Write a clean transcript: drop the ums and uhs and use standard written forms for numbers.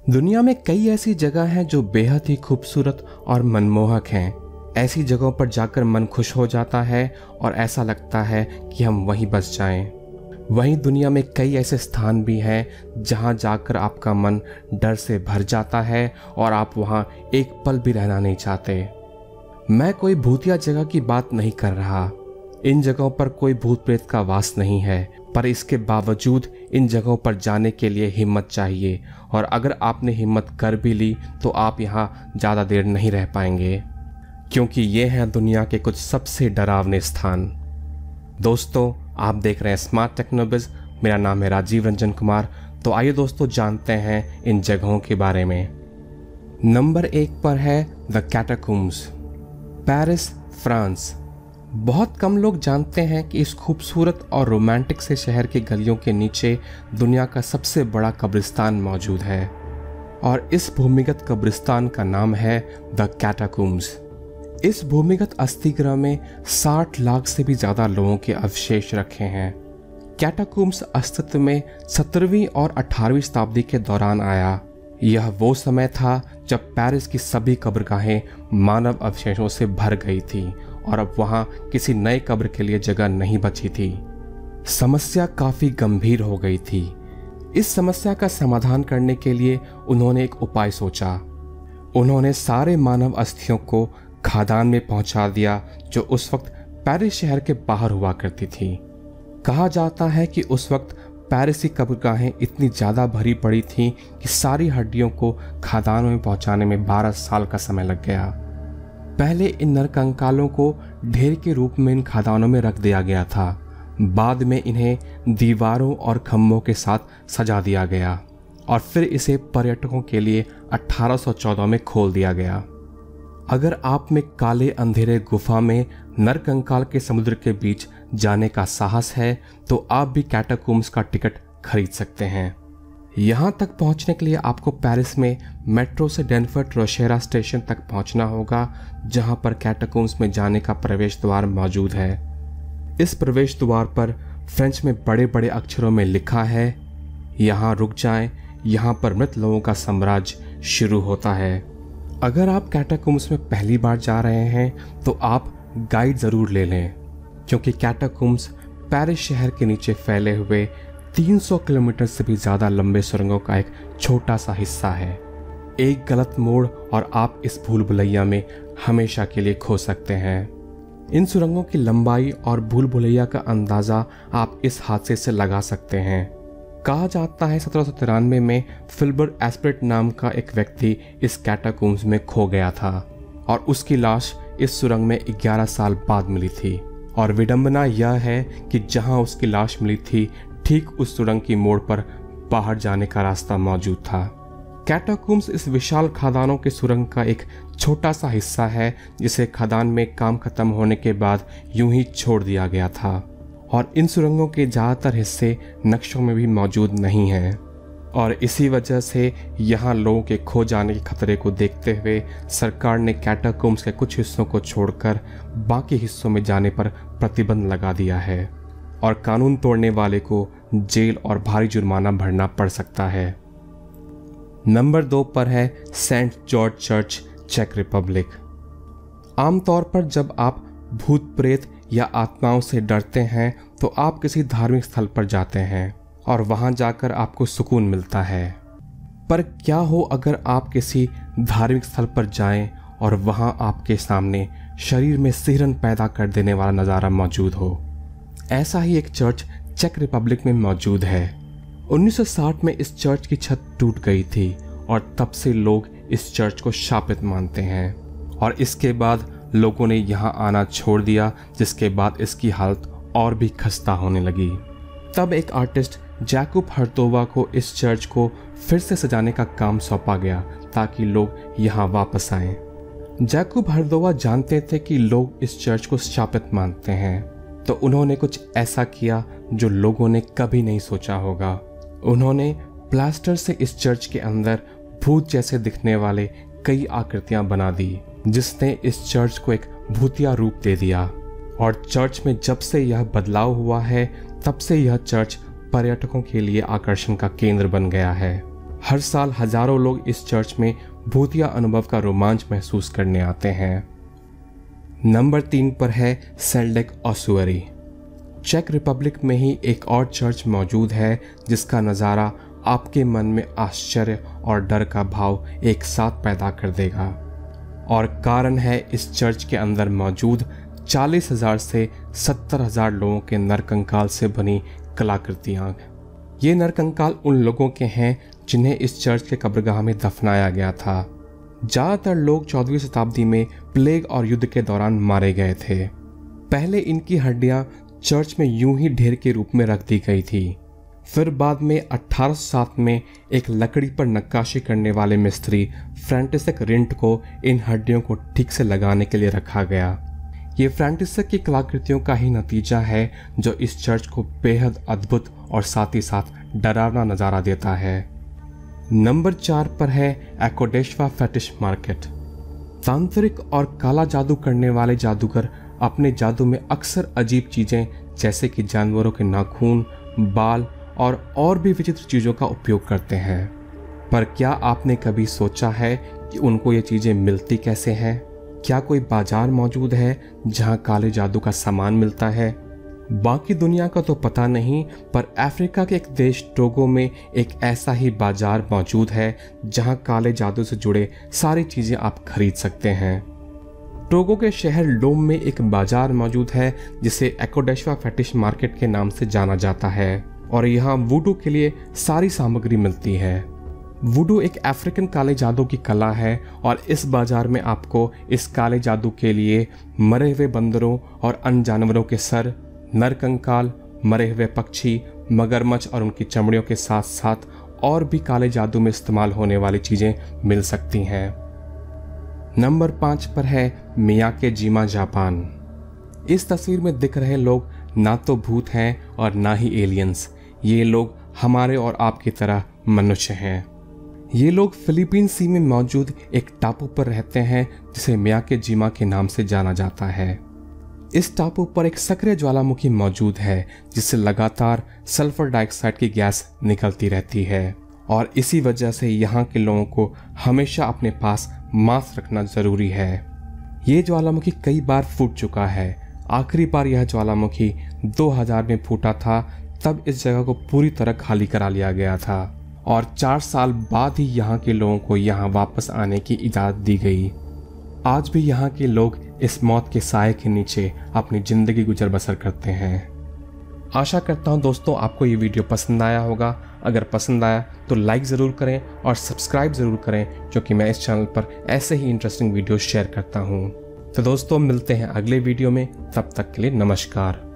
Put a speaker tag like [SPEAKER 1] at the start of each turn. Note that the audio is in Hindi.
[SPEAKER 1] दुनिया में कई ऐसी जगह हैं जो बेहद ही खूबसूरत और मनमोहक हैं। ऐसी जगहों पर जाकर मन खुश हो जाता है और ऐसा लगता है कि हम वहीं बस जाएं। वहीं दुनिया में कई ऐसे स्थान भी हैं जहां जाकर आपका मन डर से भर जाता है और आप वहां एक पल भी रहना नहीं चाहते। मैं कोई भूतिया जगह की बात नहीं कर रहा। इन जगहों पर कोई भूत प्रेत का वास नहीं है, पर इसके बावजूद इन जगहों पर जाने के लिए हिम्मत चाहिए, और अगर आपने हिम्मत कर भी ली तो आप यहाँ ज़्यादा देर नहीं रह पाएंगे, क्योंकि ये हैं दुनिया के कुछ सबसे डरावने स्थान। दोस्तों, आप देख रहे हैं स्मार्ट टेक्नोबिज। मेरा नाम है राजीव रंजन कुमार। तो आइए दोस्तों जानते हैं इन जगहों के बारे में। नंबर 1 पर है द कैटाकॉम्ब्स, पेरिस, फ्रांस। बहुत कम लोग जानते हैं कि इस खूबसूरत और रोमांटिक से शहर की गलियों के नीचे दुनिया का सबसे बड़ा कब्रिस्तान मौजूद है, और इस भूमिगत कब्रिस्तान का नाम है द कैटाकॉम्ब्स। इस भूमिगत अस्थिगृह में 60 लाख से भी ज़्यादा लोगों के अवशेष रखे हैं। कैटाकॉम्ब्स अस्तित्व में 17वीं और 18वीं शताब्दी के दौरान आया। यह वो समय था जब पेरिस की सभी कब्रगाहें मानव अवशेषों से भर गई थी और अब वहां किसी नए कब्र के लिए जगह नहीं बची थी। समस्या काफ़ी गंभीर हो गई थी। इस समस्या का समाधान करने के लिए उन्होंने एक उपाय सोचा। उन्होंने सारे मानव अस्थियों को खादान में पहुंचा दिया, जो उस वक्त पेरिस शहर के बाहर हुआ करती थी। कहा जाता है कि उस वक्त पेरिस की कब्रगाहें इतनी ज़्यादा भरी पड़ी थीं कि सारी हड्डियों को खादानों में पहुंचाने में 12 साल का समय लग गया। पहले इन नरकंकालों को ढेर के रूप में इन खादानों में रख दिया गया था। बाद में इन्हें दीवारों और खम्भों के साथ सजा दिया गया और फिर इसे पर्यटकों के लिए 1814 में खोल दिया गया। अगर आप में काले अंधेरे गुफा में नरकंकाल के समुद्र के बीच जाने का साहस है तो आप भी कैटाकॉम्ब्स का टिकट खरीद सकते हैं। यहाँ तक पहुँचने के लिए आपको पेरिस में मेट्रो से डेनफर ट्रोशेरा स्टेशन तक पहुँचना होगा, जहाँ पर कैटाकॉम्ब्स में जाने का प्रवेश द्वार मौजूद है। इस प्रवेश द्वार पर फ्रेंच में बड़े बड़े अक्षरों में लिखा है, यहाँ रुक जाएं, यहाँ पर मृत लोगों का साम्राज्य शुरू होता है। अगर आप कैटाकॉम्ब्स में पहली बार जा रहे हैं तो आप गाइड ज़रूर ले लें, क्योंकि कैटाकॉम्ब्स पेरिस शहर के नीचे फैले हुए 300 किलोमीटर से भी ज़्यादा लंबे सुरंगों का एक छोटा सा हिस्सा है। एक गलत मोड़ और आप इस भूल भुलैया में हमेशा के लिए खो सकते हैं। इन सुरंगों की लंबाई और भूल भुलैया का अंदाज़ा आप इस हादसे से लगा सकते हैं। कहा जाता है 1793 में फिल्बर एस्प्रेट नाम का एक व्यक्ति इस कैटाकॉम्ब्स में खो गया था और उसकी लाश इस सुरंग में 11 साल बाद मिली थी। और विडंबना यह है कि जहां उसकी लाश मिली थी ठीक उस सुरंग की मोड़ पर बाहर जाने का रास्ता मौजूद था। कैटाकॉम्ब्स इस विशाल खदानों के सुरंग का एक छोटा सा हिस्सा है, जिसे खदान में काम खत्म होने के बाद यूं ही छोड़ दिया गया था, और इन सुरंगों के ज़्यादातर हिस्से नक्शों में भी मौजूद नहीं हैं। और इसी वजह से यहाँ लोगों के खो जाने के खतरे को देखते हुए सरकार ने कैटाकॉम्ब्स के कुछ हिस्सों को छोड़कर बाकी हिस्सों में जाने पर प्रतिबंध लगा दिया है, और कानून तोड़ने वाले को जेल और भारी जुर्माना भरना पड़ सकता है। नंबर 2 पर है सेंट जॉर्ज चर्च, चेक रिपब्लिक। आमतौर पर जब आप भूत प्रेत या आत्माओं से डरते हैं तो आप किसी धार्मिक स्थल पर जाते हैं और वहां जाकर आपको सुकून मिलता है। पर क्या हो अगर आप किसी धार्मिक स्थल पर जाएं और वहां आपके सामने शरीर में सिहरन पैदा कर देने वाला नज़ारा मौजूद हो। ऐसा ही एक चर्च चेक रिपब्लिक में मौजूद है। 1960 में इस चर्च की छत टूट गई थी और तब से लोग इस चर्च को शापित मानते हैं, और इसके बाद लोगों ने यहाँ आना छोड़ दिया, जिसके बाद इसकी हालत और भी खस्ता होने लगी। तब एक आर्टिस्ट जैकब हर्तोवा को इस चर्च को फिर से सजाने का काम सौंपा गया ताकि लोग यहाँ वापस आएं। जैकब हर्तोवा जानते थे कि लोग इस चर्च को शापित मानते हैं, तो उन्होंने कुछ ऐसा किया जो लोगों ने कभी नहीं सोचा होगा। उन्होंने प्लास्टर से इस चर्च के अंदर भूत जैसे दिखने वाले कई आकृतियां बना दी, जिसने इस चर्च को एक भूतिया रूप दे दिया। और चर्च में जब से यह बदलाव हुआ है, तब से यह चर्च पर्यटकों के लिए आकर्षण का केंद्र बन गया है। हर साल हजारों लोग इस चर्च में भूतिया अनुभव का रोमांच महसूस करने आते हैं। नंबर 3 पर है सेल्डेक ऑस्सुअरी। चेक रिपब्लिक में ही एक और चर्च मौजूद है जिसका नज़ारा आपके मन में आश्चर्य और डर का भाव एक साथ पैदा कर देगा, और कारण है इस चर्च के अंदर मौजूद 40,000 से 70,000 लोगों के नरकंकाल से बनी कलाकृतियाँ। ये नरकंकाल उन लोगों के हैं जिन्हें इस चर्च के कब्रगाह में दफनाया गया था। ज़्यादातर लोग 14वीं शताब्दी में प्लेग और युद्ध के दौरान मारे गए थे। पहले इनकी हड्डियां चर्च में यूं ही ढेर के रूप में रख दी गई थी। फिर बाद में 1807 में एक लकड़ी पर नक्काशी करने वाले मिस्त्री फ्रांटिसक रिंट को इन हड्डियों को ठीक से लगाने के लिए रखा गया। ये फ्रांटिसक की कलाकृतियों का ही नतीजा है जो इस चर्च को बेहद अद्भुत और साथ ही साथ डरावना नज़ारा देता है। नंबर 4 पर है एकोडेश्वा फेटिश मार्केट। तांत्रिक और काला जादू करने वाले जादूगर अपने जादू में अक्सर अजीब चीज़ें जैसे कि जानवरों के नाखून, बाल और भी विचित्र चीज़ों का उपयोग करते हैं। पर क्या आपने कभी सोचा है कि उनको ये चीज़ें मिलती कैसे हैं? क्या कोई बाजार मौजूद है जहां काले जादू का सामान मिलता है? बाकी दुनिया का तो पता नहीं, पर अफ्रीका के एक देश टोगो में एक ऐसा ही बाजार मौजूद है जहां काले जादू से जुड़े सारी चीज़ें आप खरीद सकते हैं। टोगो के शहर लोम में एक बाजार मौजूद है जिसे एकोडेश्वा फेटिश मार्केट के नाम से जाना जाता है, और यहाँ वुडू के लिए सारी सामग्री मिलती है। वुडू एक अफ्रीकन काले जादू की कला है, और इस बाजार में आपको इस काले जादू के लिए मरे हुए बंदरों और अन्य जानवरों के सर, नरकंकाल, मरे हुए पक्षी, मगरमच्छ और उनकी चमड़ियों के साथ साथ और भी काले जादू में इस्तेमाल होने वाली चीज़ें मिल सकती हैं। नंबर 5 पर है मियाकेजिमा, जापान। इस तस्वीर में दिख रहे लोग ना तो भूत हैं और ना ही एलियंस। ये लोग हमारे और आपकी तरह मनुष्य हैं। ये लोग फिलीपीन सी में मौजूद एक टापू पर रहते हैं जिसे मियाकेजिमा के नाम से जाना जाता है। इस टापू पर एक सक्रिय ज्वालामुखी मौजूद है जिससे लगातार सल्फर डाइऑक्साइड की गैस निकलती रहती है, और इसी वजह से यहाँ के लोगों को हमेशा अपने पास मास्क रखना जरूरी है। ये ज्वालामुखी कई बार फूट चुका है। आखिरी बार यह ज्वालामुखी 2000 में फूटा था, तब इस जगह को पूरी तरह खाली करा लिया गया था, और 4 साल बाद ही यहाँ के लोगों को यहाँ वापस आने की इजाज़त दी गई। आज भी यहाँ के लोग इस मौत के साए के नीचे अपनी ज़िंदगी गुजर बसर करते हैं। आशा करता हूँ दोस्तों आपको ये वीडियो पसंद आया होगा। अगर पसंद आया तो लाइक ज़रूर करें और सब्सक्राइब ज़रूर करें, क्योंकि मैं इस चैनल पर ऐसे ही इंटरेस्टिंग वीडियो शेयर करता हूँ। तो दोस्तों मिलते हैं अगले वीडियो में, तब तक के लिए नमस्कार।